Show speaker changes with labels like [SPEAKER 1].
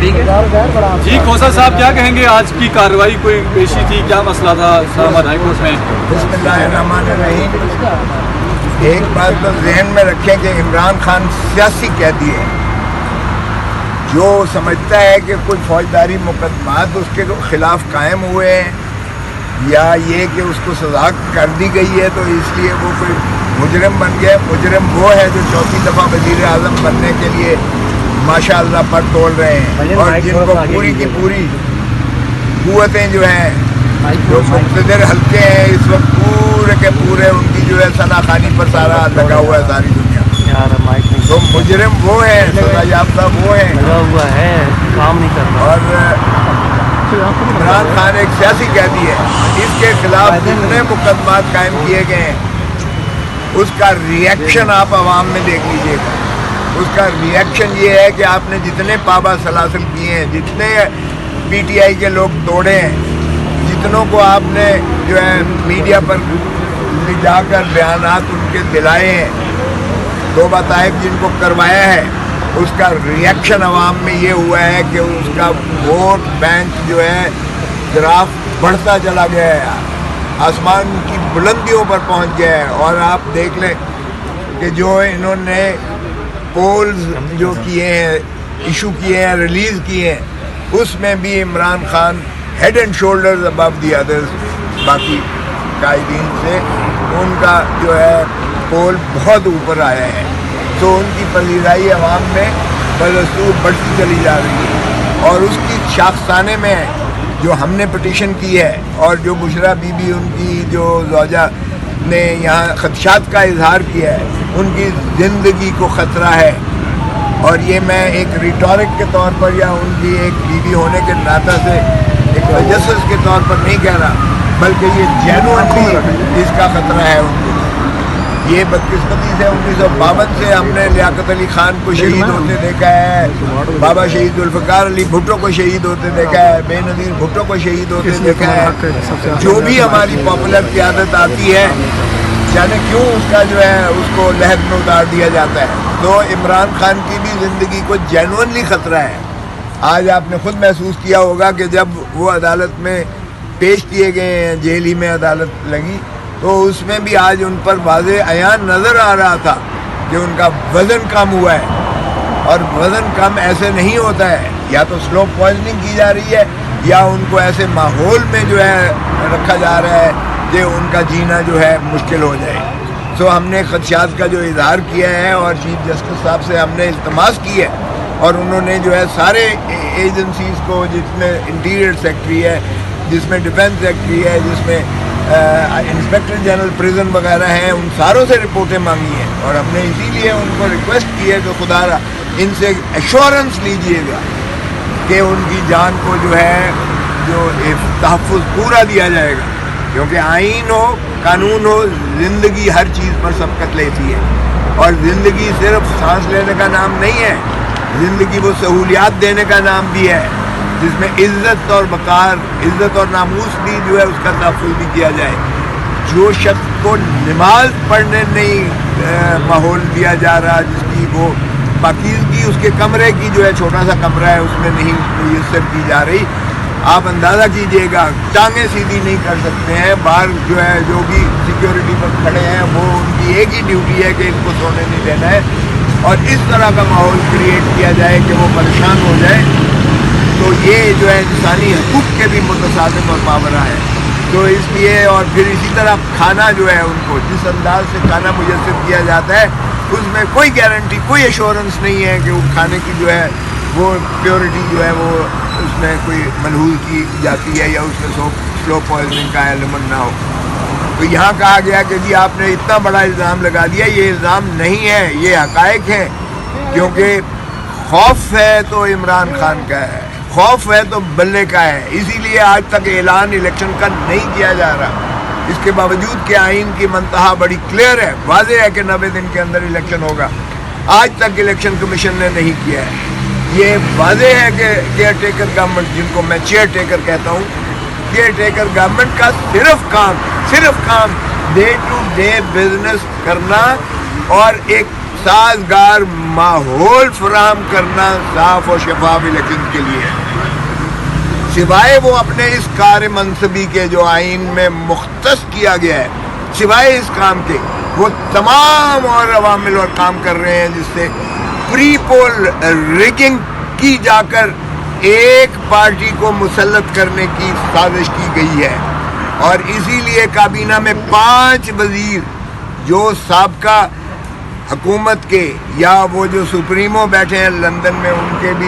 [SPEAKER 1] جی کوثر صاحب کیا کہیں گے؟ آج کی کارروائی کوئی پیشی تھی، کیا مسئلہ تھا اسلام آباد ہائی کورٹ میں؟
[SPEAKER 2] بسم اللہ الرحمن الرحیم۔ ایک بات تو ذہن میں رکھیں کہ عمران خان سیاسی قیدی ہے۔ جو سمجھتا ہے کہ کوئی فوجداری مقدمات اس کے خلاف قائم ہوئے ہیں یا یہ کہ اس کو سزا کر دی گئی ہے تو اس لیے وہ کوئی مجرم بن گیا، مجرم وہ ہے جو چوتھی دفعہ وزیر اعظم بننے کے لیے ماشاء اللہ پر توڑ رہے ہیں، اور جن کو پوری کی پوری قوتیں جو ہیں جو مقتدر حلقے ہیں اس وقت پورے کے پورے ان کی جو ہے ثنا خوانی پر سارا لگا ہوا ہے ساری دنیا۔ تو مجرم وہ ہیں، سزا یافتہ وہ ہیں، اور عمران خان ایک سیاسی قیدی ہے۔ اس کے خلاف جتنے مقدمات قائم کیے گئے ہیں اس کا ریئیکشن آپ عوام میں دیکھ لیجئے گا۔ اس کا ریئیکشن یہ ہے کہ آپ نے جتنے پابا سلاسل کیے ہیں، جتنے پی ٹی آئی کے لوگ توڑے ہیں، جتنوں کو آپ نے جو ہے میڈیا پر لے جا کر بیانات ان کے دلائے ہیں، توبہ طائب جن کو کروایا ہے، اس کا ریئیکشن عوام میں یہ ہوا ہے کہ اس کا ووٹ بینک جو ہے گراف بڑھتا چلا گیا ہے، آسمان کی بلندیوں پر پہنچ گیا ہے۔ اور آپ دیکھ لیں کہ جو انہوں نے پولز جو کیے ہیں، ایشو کیے ہیں، ریلیز کیے ہیں، اس میں بھی Imran Khan head and shoulders above the others باقی قائدین سے ان کا جو ہے پول بہت اوپر آیا ہے۔ تو ان کی پذیرائی عوام میں بدستور بڑھتی چلی جا رہی ہے، اور اس کی شاخسانے میں جو ہم نے پٹیشن کی ہے اور جو بشریٰ بی بی ان کی جو زوجہ نے یہاں خدشات کا اظہار کیا ہے، ان کی زندگی کو خطرہ ہے۔ اور یہ میں ایک ریٹورک کے طور پر یا ان کی ایک بیوی ہونے کے ناطے سے ایک تجسس کے طور پر نہیں کہہ رہا، بلکہ یہ جینوئنلی اس کا خطرہ ہے ان کو۔ یہ بدقسمتی سے 1952 سے ہم نے لیاقت علی خان کو شہید ہوتے دیکھا ہے، بابا شہید ذوالفقار علی بھٹو کو شہید ہوتے دیکھا ہے، بے نظیر بھٹو کو شہید ہوتے دیکھا ہے۔ جو بھی ہماری پاپولر قیادت آتی ہے جانے کیوں اس کا جو ہے اس کو لحد میں اتار دیا جاتا ہے۔ تو عمران خان کی بھی زندگی کو جینوئنلی خطرہ ہے۔ آج آپ نے خود محسوس کیا ہوگا کہ جب وہ عدالت میں پیش کیے گئے ہیں، جیل ہی میں عدالت لگی، تو اس میں بھی آج ان پر واضح عیان نظر آ رہا تھا کہ ان کا وزن کم ہوا ہے، اور وزن کم ایسے نہیں ہوتا ہے، یا تو سلو پوائزننگ کی جا رہی ہے یا ان کو ایسے ماحول میں جو ہے رکھا جا رہا ہے کہ ان کا جینا جو ہے مشکل ہو جائے۔ سو ہم نے خدشات کا جو اظہار کیا ہے اور چیف جسٹس صاحب سے ہم نے التماس کی ہے، اور انہوں نے جو ہے سارے ایجنسیز کو، جس میں انٹیریئر سیکٹری ہے، جس میں ڈیفنس سیکٹری ہے، جس میں انسپیکٹر جنرل پریزن وغیرہ ہیں، ان ساروں سے رپورٹیں مانگی ہیں، اور ہم نے اسی لیے ان کو ریکویسٹ کی ہے کہ خدا را ان سے ایشورنس لیجئے گا کہ ان کی جان کو جو ہے جو تحفظ پورا دیا جائے گا، کیونکہ آئین ہو، قانون ہو، زندگی ہر چیز پر سبقت لیتی ہے، اور زندگی صرف سانس لینے کا نام نہیں ہے، زندگی وہ سہولیات دینے کا نام بھی ہے جس میں عزت اور وقار، عزت اور ناموس بھی جو ہے اس کا تحفظ بھی کیا جائے۔ جو شخص کو نماز پڑھنے نہیں ماحول دیا جا رہا، جس کی وہ پاکیزگی اس کے کمرے کی جو ہے چھوٹا سا کمرہ ہے اس میں نہیں میسر کی جا رہی، آپ اندازہ کیجئے گا ٹانگیں سیدھی نہیں کر سکتے ہیں۔ باہر جو ہے جو بھی سیکیورٹی پر کھڑے ہیں وہ ان کی ایک ہی ڈیوٹی ہے کہ ان کو سونے نہیں دینا ہے، اور اس طرح کا ماحول کریٹ کیا جائے کہ وہ پریشان ہو جائے، تو یہ جو ہے انسانی حقوق کے بھی متصادم اور ماورا ہے۔ تو اس لیے، اور پھر اسی طرح کھانا جو ہے ان کو جس انداز سے کھانا میسر کیا جاتا ہے اس میں کوئی گارنٹی، کوئی ایشورنس نہیں ہے کہ وہ کھانے کی جو ہے وہ پیورٹی جو ہے وہ اس میں کوئی ملحوظ کی جاتی ہے یا اس میں سلو پوائزننگ کا ایلیمنٹ نہ ہو۔ تو یہاں کہا گیا کہ جی آپ نے اتنا بڑا الزام لگا دیا، یہ الزام نہیں ہے، یہ حقائق ہیں، کیونکہ خوف ہے تو عمران خان کا ہے، خوف ہے تو بلے کا ہے، اسی لیے آج تک اعلان الیکشن کا نہیں کیا جا رہا، اس کے باوجود کہ آئین کی منتہا بڑی کلیئر ہے، واضح ہے کہ 90 دن کے اندر الیکشن ہوگا، آج تک الیکشن کمیشن نے نہیں کیا ہے۔ یہ واضح ہے کہ کیئر ٹیکر گورنمنٹ، جن کو میں چیئر ٹیکر کہتا ہوں، کیئر ٹیکر گورنمنٹ کا صرف کام ڈے ٹو ڈے بزنس کرنا اور ایک سازگار ماحول فراہم کرنا صاف و شفاف الیکشن کے لیے ہے، سوائے وہ اپنے اس کار منصبی کے جو آئین میں مختص کیا گیا ہے، سوائے اس کام کے وہ تمام اور عوامل اور کام کر رہے ہیں جس سے پری پول ریگنگ کی جا کر ایک پارٹی کو مسلط کرنے کی سازش کی گئی ہے۔ اور اسی لیے کابینہ میں 5 وزیر جو سابقہ حکومت کے یا وہ جو سپریمو بیٹھے ہیں لندن میں، ان کے بھی